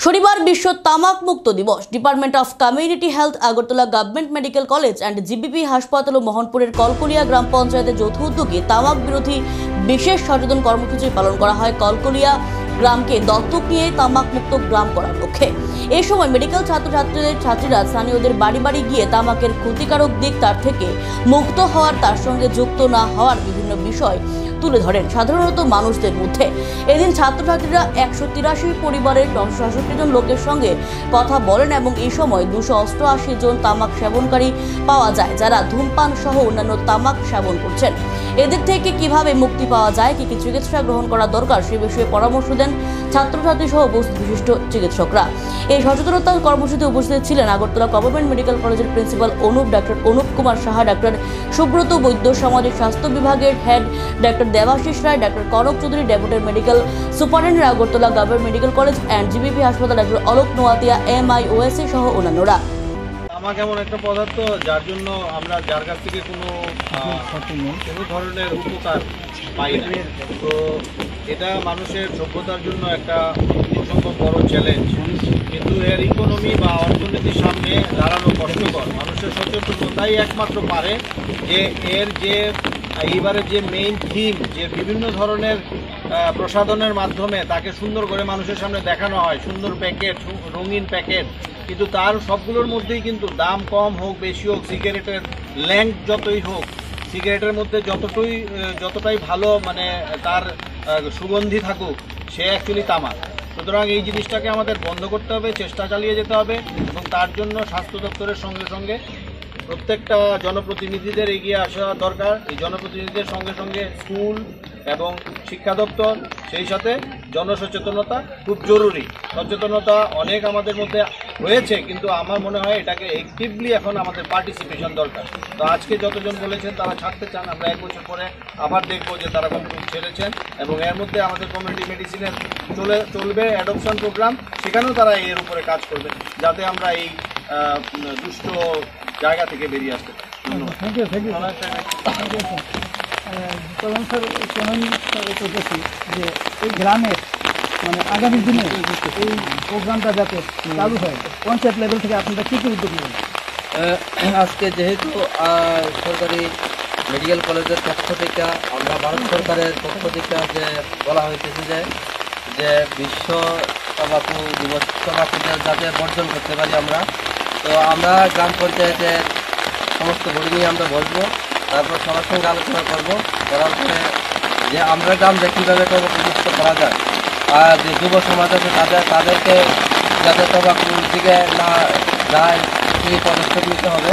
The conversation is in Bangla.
শনিবার বিশ্ব তামাক মুক্ত দিবস। Department of community health, Agartala government medical college and GBP হাসপাতাল ও মোহনপুরের কলকলিয়া গ্রাম পঞ্চায়েতের যৌথ উদ্যোগে তামাক বিরোধী বিশেষ সচেতন কর্মসূচি পালন করা হয় কলকলিয়া গ্রামকে দত্তক নিয়ে তামাক মুক্ত গ্রাম করার লক্ষ্যে। এই সময় মেডিকেল ছাত্রীরা স্থানীয়দের বাড়ি বাড়ি গিয়ে তামাকের ক্ষতিকারক দিক, তার থেকে মুক্ত হওয়ার, তার সঙ্গে যুক্ত না হওয়ার বিভিন্ন বিষয় তুলে ধরেন সাধারণত মানুষদের মধ্যে। এদিন ছাত্রছাত্রীরা 183 পরিবারের 966 জন লোকের সঙ্গে কথা বলেন এবং এই সময় 288 জন তামাক সেবনকারী পাওয়া যায়, যারা ধূমপান সহ অন্যান্য তামাক সেবন করছেন। এদের থেকে কিভাবে মুক্তি পাওয়া যায়, কি কি চিকিৎসা গ্রহণ করা দরকার, সে বিষয়ে পরামর্শ দেন ছাত্রছাত্রী সহ বিশিষ্ট চিকিৎসকরা। এই সচেতনতা কর্মসূচিতে উপস্থিত ছিলেন আগরতলা গভর্নমেন্ট মেডিকেল কলেজের principal doctor Anup Kumar Saha, doctor Subrata Baidya, সামাজিক স্বাস্থ্য বিভাগের head doctor Debashis Roy, doctor Kanak Chowdhury, deputy medical superintendent Agartala government medical college and GBP হাসপাতাল, ডক্টর অলোক নোয়াতিয়া, MIOSA সহ অন্যান্যরা। তামাক এমন একটা পদার্থ যার জন্য আমরা যার কাছ থেকে কোনো ধরনের উপকার পাই না। তো এটা মানুষের সভ্যতার জন্য একটা অসম্ভব বড় চ্যালেঞ্জ, কিন্তু এর ইকোনমি বা অর্থনীতির সামনে দাঁড়ানো কষ্টকর। মানুষের সচেতনতাই একমাত্র পারে যে এর যে এইবারে যে মেইন থিম, যে বিভিন্ন ধরনের প্রসাধনের মাধ্যমে তাকে সুন্দর করে মানুষের সামনে দেখানো হয়, সুন্দর প্যাকেট, রঙিন প্যাকেট, কিন্তু তার সবগুলোর মধ্যেই কিন্তু দাম কম হোক বেশি হোক, সিগারেটের লেংথ যতই হোক, সিগারেটের মধ্যে যতটাই ভালো মানে তার সুগন্ধি থাকুক, সে অ্যাকচুয়ালি তামাক। সুতরাং এই জিনিসটাকে আমাদের বন্ধ করতে হবে, চেষ্টা চালিয়ে যেতে হবে এবং তার জন্য স্বাস্থ্য দপ্তরের সঙ্গে সঙ্গে প্রত্যেকটা জনপ্রতিনিধিদের এগিয়ে আসা দরকার। এই জনপ্রতিনিধিদের সঙ্গে সঙ্গে স্কুল এবং শিক্ষা দপ্তর, সেই সাথে জনসচেতনতা খুব জরুরি। সচেতনতা অনেক আমাদের মধ্যে হয়েছে, কিন্তু আমার মনে হয় এটাকে অ্যাক্টিভলি এখন আমাদের পার্টিসিপেশন দরকার। তো আজকে যতজন বলেছেন তারা ছাড়তে চান, আমরা 1 বছর পরে আবার দেখব যে তারা কতটুকু ছেড়েছেন, এবং এর মধ্যে আমাদের কমিউনিটি মেডিসিনের চলবে অ্যাডপশন প্রোগ্রাম, সেখানেও তারা এর উপরে কাজ করবে যাতে আমরা এই দুষ্ট জায়গা থেকে বেরিয়ে আসতে পারি। যে এই গ্রামের মানে আগামী দিনে এই প্রোগ্রামটা যাতে চালু হয়, পঞ্চায়েত লেভেল থেকে আপনারা কী কী উদ্যোগ নেবেন? আজকে যেহেতু সরকারি মেডিকেল কলেজের পক্ষ থেকে, আমরা ভারত সরকারের পক্ষ থেকে যে বলা হয়েছে যে বিশ্ব তামাকু দিবস, তামাকুকে যাতে বর্জন করতে পারি আমরা, তো আমরা গ্রাম পঞ্চায়েতের সমস্ত বডি নিয়ে আমরা বসবো, তারপর সবার সঙ্গে আলোচনা করবো, করার পরে যে আমরা গ্রামটা কীভাবে প্রতিষ্ঠিত করা যায়, আর যে যুব সমাজ আছে তাদেরকে যাতে তামাকুর দিকে না যায় সেই পদক্ষেপ নিতে হবে।